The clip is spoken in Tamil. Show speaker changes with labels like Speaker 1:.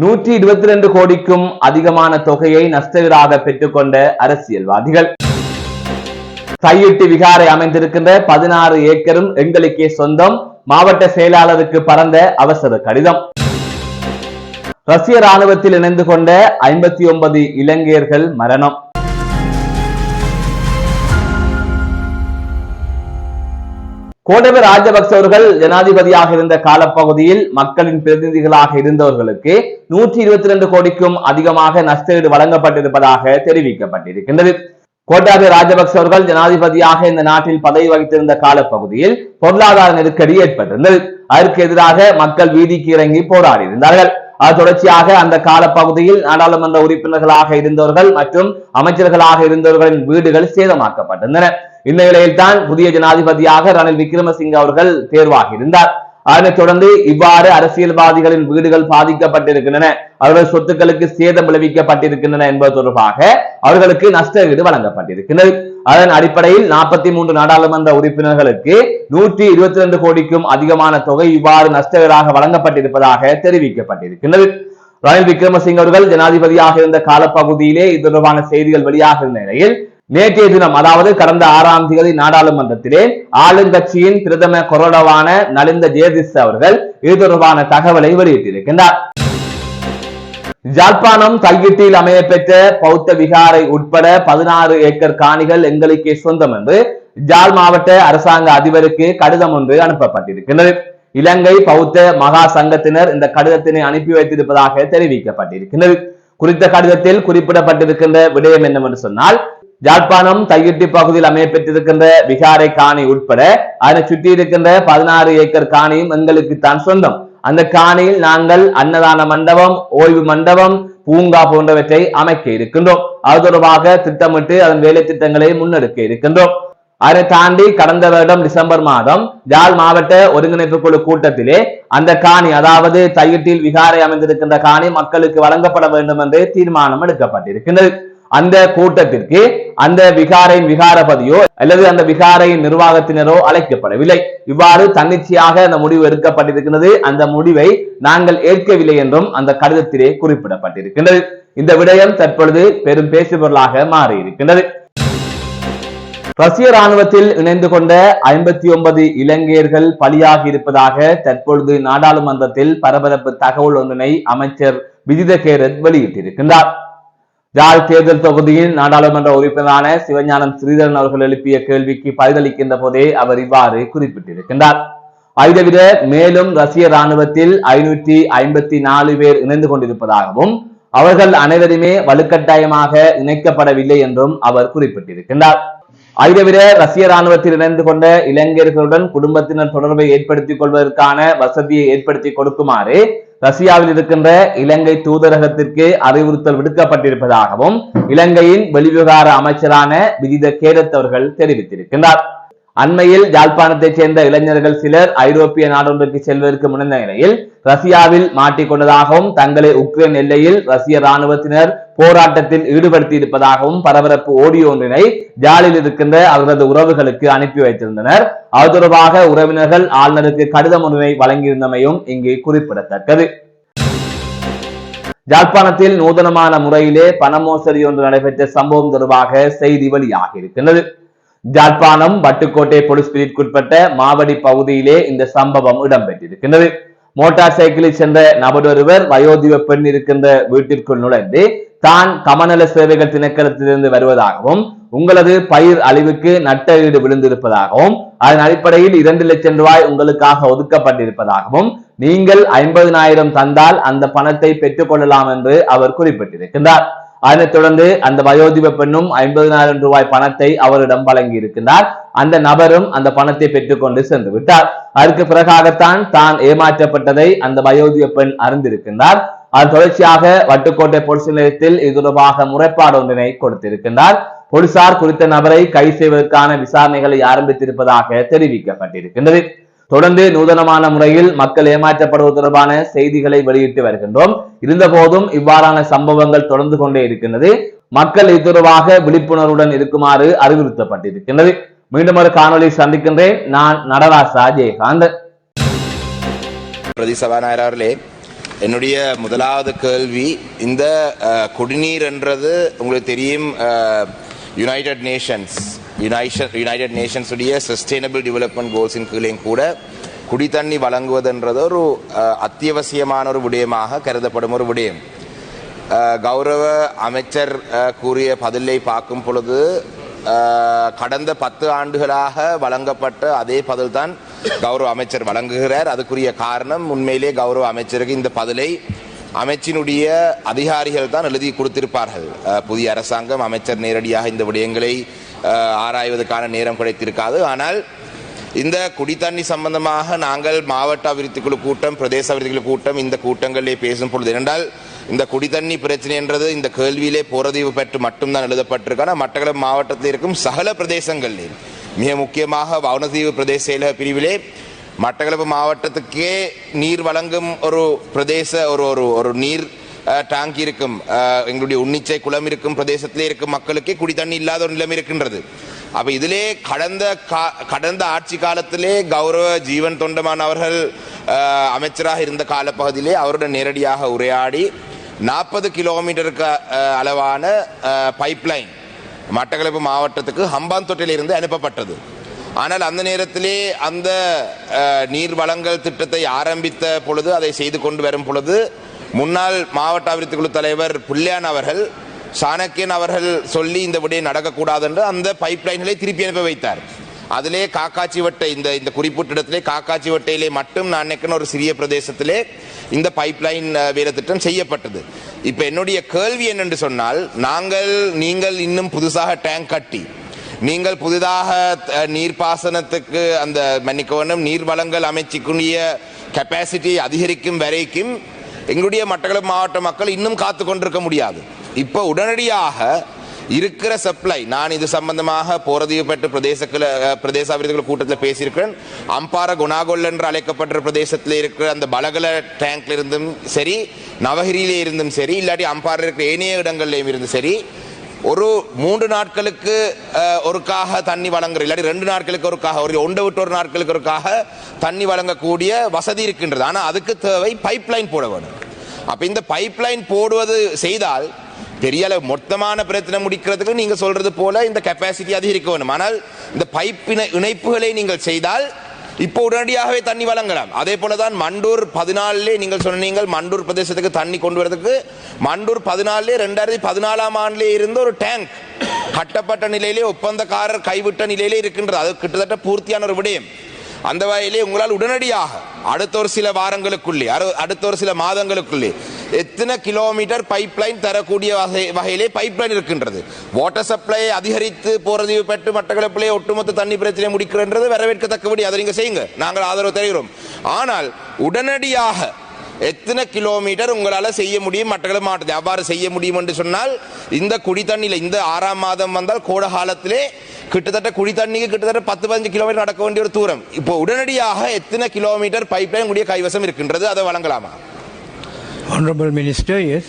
Speaker 1: 122 கோடிக்கும் அதிகமான தொகையை நஷ்டஈடாக பெற்றுக்கொண்ட அரசியல்வாதிகள். தையிட்டு விகாரை அமைந்திருக்கின்ற 16 ஏக்கரும் எங்களுக்கே சொந்தம், மாவட்ட செயலாளருக்கு பறந்த அவசர கடிதம். ரஷ்ய ராணுவத்தில் இணைந்து கொண்ட 59 இலங்கையர்கள் மரணம். கோட்டபய ராஜபக்ச அவர்கள் ஜனாதிபதியாக இருந்த காலப்பகுதியில் மக்களின் பிரதிநிதிகளாக இருந்தவர்களுக்கு 122 கோடிக்கும் அதிகமாக நஷ்டஈடு வழங்கப்பட்டிருப்பதாக தெரிவிக்கப்பட்டிருக்கின்றது. கோட்டாபய ராஜபக்ச அவர்கள் ஜனாதிபதியாக இந்த நாட்டில் பதவி வகித்திருந்த காலப்பகுதியில் பொருளாதார நெருக்கடி ஏற்பட்டிருந்தது. அதற்கு எதிராக மக்கள் வீதிக்கு இறங்கி போராடி இருந்தார்கள். அது தொடர்ச்சியாக அந்த காலப்பகுதியில் நாடாளுமன்ற உறுப்பினர்களாக இருந்தவர்கள் மற்றும் அமைச்சர்களாக இருந்தவர்களின் வீடுகள் சேதமாக்கப்பட்டிருந்தன. இந்த நிலையில் தான் புதிய ஜனாதிபதியாக ரணில் விக்ரமசிங்க அவர்கள் தேர்வாகி இருந்தார். அதனைத் தொடர்ந்து இவ்வாறு அரசியல்வாதிகளின் வீடுகள் பாதிக்கப்பட்டிருக்கின்றன, அவர்கள் சொத்துக்களுக்கு சேதம் விளைவிக்கப்பட்டிருக்கின்றன என்பது தொடர்பாக அவர்களுக்கு நஷ்டஈடு வழங்கப்பட்டிருக்கிறது. அதன் அடிப்படையில் 43 நாடாளுமன்ற உறுப்பினர்களுக்கு 122 கோடிக்கும் அதிகமான தொகை இவ்வாறு நஷ்டஈடாக வழங்கப்பட்டிருப்பதாக தெரிவிக்கப்பட்டிருக்கிறது. ரணில் விக்ரமசிங்க அவர்கள் ஜனாதிபதியாக இருந்த காலப்பகுதியிலே இது தொடர்பான செய்திகள் வெளியாக இருந்த நிலையில் நேற்றைய தினம், அதாவது கடந்த 6ஆம் தேதி நாடாளுமன்றத்திலே ஆளுங்கட்சியின் பிரதம கொறடவான நலிந்த ஜெயதிஸ் அவர்கள் இது தொடர்பான தகவலை வெளியிட்டிருக்கின்றார். யாழ்ப்பாணம் தையிட்டில் அமைய பெற்ற பௌத்த விகாரை உட்பட 16 ஏக்கர் காணிகள் எங்களுக்கே சொந்தம் என்று யாழ் மாவட்ட அரசாங்க அதிபருக்கு கடிதம் ஒன்று அனுப்பப்பட்டிருக்கிறது. இலங்கை பௌத்த மகா சங்கத்தினர் இந்த கடிதத்தினை அனுப்பி வைத்திருப்பதாக தெரிவிக்கப்பட்டிருக்கிறது. குறித்த கடிதத்தில் குறிப்பிடப்பட்டிருக்கின்ற விடயம் என்னவென்று சொன்னால், யாழ்ப்பாணம் தையிட்டி பகுதியில் அமைய பெற்றிருக்கின்ற விகாரை காணி உட்பட அதனை சுற்றி இருக்கின்ற 16 ஏக்கர் காணியும் எங்களுக்கு தான் சொந்தம். அந்த காணியில் நாங்கள் அன்னதான மண்டபம், ஓய்வு மண்டபம், பூங்கா போன்றவற்றை அமைக்க இருக்கின்றோம். அது தொடர்பாக திட்டமிட்டு அதன் வேலை திட்டங்களை முன்னெடுக்க இருக்கின்றோம். அதை தாண்டி கடந்த வருடம் டிசம்பர் மாதம் யாழ் மாவட்ட ஒருங்கிணைப்பு குழு கூட்டத்திலே அந்த காணி, அதாவது தையிட்டில் விகாரை அமைந்திருக்கின்ற காணி மக்களுக்கு வழங்கப்பட வேண்டும் என்று தீர்மானம் எடுக்கப்பட்டிருக்கின்றது. அந்த கூட்டத்திற்கு அந்த விகாரையின் விகாரபதியோ அல்லது அந்த விகாரையின் நிர்வாகத்தினரோ அழைக்கப்படவில்லை. இவ்வாறு தன்னிச்சையாக அந்த முடிவு எடுக்கப்பட்டிருக்கிறது. அந்த முடிவை நாங்கள் ஏற்கவில்லை என்றும் அந்த கடிதத்திலே குறிப்பிடப்பட்டிருக்கின்றது. இந்த விடயம் தற்பொழுது பெரும் பேசுபொருளாக மாறியிருக்கின்றது. ரஷ்ய ராணுவத்தில் இணைந்து கொண்ட 59 இலங்கையர்கள் பலியாகி இருப்பதாக தற்பொழுது நாடாளுமன்றத்தில் பரபரப்பு தகவல் ஒன்றினை அமைச்சர் விஜித கேரத் வெளியிட்டிருக்கின்றார். யாழ் தேர்தல் தொகுதியில் நாடாளுமன்ற உறுப்பினரான சிவஞானம் ஸ்ரீதரன் அவர்கள் எழுப்பிய கேள்விக்கு பதிலளிக்கின்ற போதே அவர் இவ்வாறு குறிப்பிட்டிருக்கின்றார். இதைவிட மேலும் ரஷ்ய ராணுவத்தில் 554 பேர் இணைந்து கொண்டிருப்பதாகவும் அவர்கள் அனைவருமே வலுக்கட்டாயமாக இணைக்கப்படவில்லை என்றும் அவர் குறிப்பிட்டிருக்கின்றார். இதைவிட ரஷ்ய ராணுவத்தில் இணைந்து கொண்ட இளைஞர்களுடன் குடும்பத்தினர் தொடர்பை ஏற்படுத்திக் கொள்வதற்கான வசதியை ஏற்படுத்தி கொடுக்குமாறு ரஷ்யாவில் இருக்கின்ற இலங்கை தூதரகத்திற்கு அறிவுறுத்தல் விடுக்கப்பட்டிருப்பதாகவும் இலங்கையின் வெளிவிவகார அமைச்சரான விஜித கேரத் அவர்கள் தெரிவித்திருக்கின்றார். அண்மையில் யாழ்ப்பாணத்தைச் சேர்ந்த இளைஞர்கள் சிலர் ஐரோப்பிய நாடொன்றுக்கு செல்வதற்கு முனைந்த நிலையில் ரஷ்யாவில் மாட்டிக்கொண்டதாகவும் தங்களை உக்ரைன் எல்லையில் ரஷ்ய ராணுவத்தினர் போராட்டத்தில் ஈடுபடுத்தி இருப்பதாகவும் பரபரப்பு ஓடியோ ஒன்றினை யாழில் இருக்கின்ற அவர்களது உறவுகளுக்கு அனுப்பி வைத்திருந்தனர். அது தொடர்பாக உறவினர்கள் ஆளுநருக்கு கடிதம் ஒன்றினை வழங்கியிருந்தமையும் இங்கு குறிப்பிடத்தக்கது. யாழ்ப்பாணத்தில் நூதனமான முறையிலே பண மோசடி ஒன்று நடைபெற்ற சம்பவம் தொடர்பாக செய்தி வெளியாக இருக்கின்றது. யாழ்ப்பாணம் வட்டுக்கோட்டை போலீஸ் பிரிவுக்குட்பட்ட மாவடி பகுதியிலே இந்த சம்பவம் இடம்பெற்றிருக்கின்றது. மோட்டார் சைக்கிளில் சென்ற நபர் ஒருவர் வயோதிப பெண் இருக்கின்ற வீட்டிற்குள் நுழைந்து தான் கமநல சேவைகள் திணைக்களத்திலிருந்து வருவதாகவும் உங்களது பயிர் அழிவுக்கு நட்ட ஈடு விழுந்திருப்பதாகவும் அதன் அடிப்படையில் 2 லட்சம் ரூபாய் உங்களுக்காக ஒதுக்கப்பட்டிருப்பதாகவும் நீங்கள் 50,000 தந்தால் அந்த பணத்தை பெற்றுக் கொள்ளலாம் என்று அவர் குறிப்பிட்டிருக்கின்றார். அதனைத் தொடர்ந்து அந்த வயோதிப பெண்ணும் 50,000 ரூபாய் பணத்தை அவரிடம் வழங்கி இருக்கின்றார். அந்த நபரும் அந்த பணத்தை பெற்றுக்கொண்டு சென்று விட்டார். அதற்கு பிறகாகத்தான் தான் ஏமாற்றப்பட்டதை அந்த வயோதிப பெண் அறிந்திருக்கின்றார். அது தொடர்ச்சியாக வட்டுக்கோட்டை போலீஸ் நிலையத்தில் இது தொடர்பாக முறைப்பாடு ஒன்றினை கொடுத்திருக்கின்றார். போலீசார் குறித்த நபரை கைது செய்வதற்கான விசாரணைகளை ஆரம்பித்திருப்பதாக தெரிவிக்கப்பட்டிருக்கின்றது. தொடர்ந்து நூதனமான முறையில் மக்கள் ஏமாற்றப்படுவது தொடர்பான செய்திகளை வெளியிட்டு வருகின்றோம். இருந்த போதும் இவ்வாறான சம்பவங்கள் தொடர்ந்து கொண்டே இருக்கின்றது. மக்கள் இது தொடர்பாக விழிப்புணர்வுடன் இருக்குமாறு அறிவுறுத்தப்பட்டிருக்கின்றது. மீண்டும் ஒரு காணொலி சந்திக்கின்றேன். நான் நடராசா ஜெயகாந்த்.
Speaker 2: பிரதி சபாநாயகர் அவர்களே, என்னுடைய முதலாவது கேள்வி இந்த குடிநீர் என்றது உங்களுக்கு தெரியும் யுனைடெட் நேஷன்ஸ் உடைய சஸ்டைனபிள் டெவலப்மெண்ட் கோல்ஸின் கீழே கூட குடித்தண்ணி வழங்குவதென்றது ஒரு அத்தியாவசியமான ஒரு விடயமாக கருதப்படும் ஒரு விடயம். கௌரவ அமைச்சர் கூறிய பதிலை பார்க்கும் பொழுது கடந்த 10 ஆண்டுகளாக வழங்கப்பட்ட அதே பதில் தான் கௌரவ அமைச்சர் வழங்குகிறார். அதுக்குரிய காரணம் உண்மையிலே கௌரவ அமைச்சருக்கு இந்த பதிலை அமைச்சினுடைய அதிகாரிகள் தான் எழுதி கொடுத்திருப்பார்கள். புதிய அரசாங்கம் அமைச்சர் நேரடியாக இந்த விடயங்களை ஆராய்வதற்கான நேரம் கிடைத்திருக்காது. ஆனால் இந்த குடித்தண்ணி சம்பந்தமாக நாங்கள் மாவட்ட அபிவிருத்தி குழு கூட்டம், பிரதேச அபிவிருத்தி குழு கூட்டம், இந்த கூட்டங்களிலே பேசும் பொழுது என்றால் இந்த குடித்தண்ணி பிரச்சனை என்றது இந்த கேள்வியிலே போரதீவு பெற்று மட்டும்தான் எழுதப்பட்டிருக்கான மட்டக்களப்பு மாவட்டத்தில் இருக்கும் சகல பிரதேசங்களில் மிக முக்கியமாக வவுனதீவு பிரதேச செயலக பிரிவிலே மட்டக்களப்பு மாவட்டத்துக்கே நீர் வழங்கும் ஒரு பிரதேச ஒரு நீர் டாங்கி இருக்கும், எங்களுடைய உன்னிச்சை குளம் இருக்கும் பிரதேசத்திலே இருக்கும் மக்களுக்கே குடித்தண்ணி இல்லாத ஒரு நிலைமை இருக்கின்றது. அப்ப இதிலே கடந்த ஆட்சி காலத்திலே கௌரவ ஜீவன் தொண்டமான் அவர்கள் அமைச்சராக இருந்த காலப்பகுதியிலே அவருடன் நேரடியாக உரையாடி 40 கிலோமீட்டருக்கு அளவான பைப்லைன் மட்டக்களப்பு மாவட்டத்துக்கு ஹம்பாந்தோட்டையில் இருந்து அனுப்பப்பட்டது. ஆனால் அந்த நேரத்திலே அந்த நீர் வழங்கல் திட்டத்தை ஆரம்பித்த பொழுது, அதை செய்து கொண்டு வரும் பொழுது முன்னாள் மாவட்ட அபிவிருத்தி குழு தலைவர் புல்லியான் அவர்கள், சாணக்கியன் அவர்கள் சொல்லி இந்த விடயம் நடக்கக்கூடாது என்று அந்த பைப்லைன்களை திருப்பி அனுப்பி வைத்தார். அதிலே காக்காச்சி வட்டை, இந்த குறிப்பிட்ட இடத்திலே காக்காச்சி வட்டையிலே மட்டும் நான் நினைக்கிறேன் ஒரு சிறிய பிரதேசத்திலே இந்த பைப்லைன் வேலை திட்டம் செய்யப்பட்டது. இப்ப என்னுடைய கேள்வி என்னென்று சொன்னால், நீங்கள் இன்னும் புதுசாக டேங்க் கட்டி நீங்கள் புதிதாக நீர்ப்பாசனத்துக்கு அந்த மன்னிக்கவனும் நீர் வழங்கல் அமைச்சுக்குரிய கெப்பாசிட்டி அதிகரிக்கும் வரைக்கும் எங்களுடைய மட்டக்களப்பு மாவட்ட மக்கள் இன்னும் காத்து கொண்டிருக்க முடியாது. இப்போ உடனடியாக இருக்கிற சப்ளை, நான் இது சம்பந்தமாக போரதீவு பெற்று பிரதேச அபிவிருத்தி கூட்டத்தில் பேசியிருக்கிறேன். அம்பார குணாகொல் என்று அழைக்கப்பட்ட பிரதேசத்தில் இருக்கிற அந்த பலகல டேங்க்ல இருந்தும் சரி, நவகிரியிலே இருந்தும் சரி, இல்லாட்டி அம்பார இருக்கிற ஏனைய இடங்கள்லையும் இருந்து சரி, ஒரு 3 நாட்களுக்கு ஒருக்காக தண்ணி வழங்குற, இல்லாட்டி 2 நாட்களுக்கு ஒருக்காக, ஒரு 1 விட்டு 1 நாட்களுக்கு ஒருக்காக தண்ணி வழங்கக்கூடிய வசதி இருக்கின்றது. ஆனால் அதுக்கு தேவை பைப்லைன் போட வேண்டும். அப்ப இந்த பைப்லைன் போடுவது செய்தால் பெரிய அளவு மொத்தமான பிரச்சனை முடிக்கிறதுக்கு நீங்க சொல்றது போல இந்த கெப்பாசிட்டி அதிகரிக்க வேண்டும். ஆனால் இந்த பைப் இணைப்புகளை நீங்கள் செய்தால் இப்போ உடனடியாகவே தண்ணி வழங்கலாம். அதே போலதான் மண்டூர் 14 நீங்கள் சொன்னீங்க, மண்டூர் பிரதேசத்துக்கு தண்ணி கொண்டு வரதுக்கு மண்டூர் 14 2014ஆம் ஆண்டிலே இருந்த ஒரு டேங்க் கட்டப்பட்ட நிலையிலே ஒப்பந்தக்காரர் கைவிட்ட நிலையிலே இருக்கின்றது. அது கிட்டத்தட்ட பூர்த்தியான ஒரு விடயம். அந்த வகையிலே உங்களால் உடனடியாக அடுத்த ஒரு சில வாரங்களுக்குள்ளே, அடுத்த ஒரு சில மாதங்களுக்குள்ளே எத்தனை கிலோமீட்டர் பைப்லைன் தரக்கூடிய வகையிலே பைப்லைன் இருக்கின்றது. வாட்டர் சப்ளை அதிகரித்து போரதீவு பெற்று மட்டக்களப்பிலே ஒட்டுமொத்த தண்ணி பிரச்சனை முடிக்கிறது வரவேற்கத்தக்கபடி அதை நீங்க செய்யுங்க, நாங்கள் ஆதரவு தருகிறோம். ஆனால் உடனடியாக எத்தனை கிலோமீட்டர் உங்களால் செய்ய முடியும் மட்டக்களப்பு மாவட்டத்தில் அவ்வாறு செய்ய முடியும் என்று சொன்னால், இந்த குடித்தண்ணியில் இந்த 6ஆம் மாதம் வந்தால் கோடை காலத்திலே கிட்டத்தட்ட குடித்தண்ணிக்கு கிட்டத்தட்ட 10-15 கிலோமீட்டர் நடக்க வேண்டிய ஒரு தூரம். இப்போ உடனடியாக எத்தனை கிலோமீட்டர் பைப்லைன் உடைய கைவசம் இருக்கின்றது, அதை வழங்கலாமா?
Speaker 3: Honorable Minister, yes.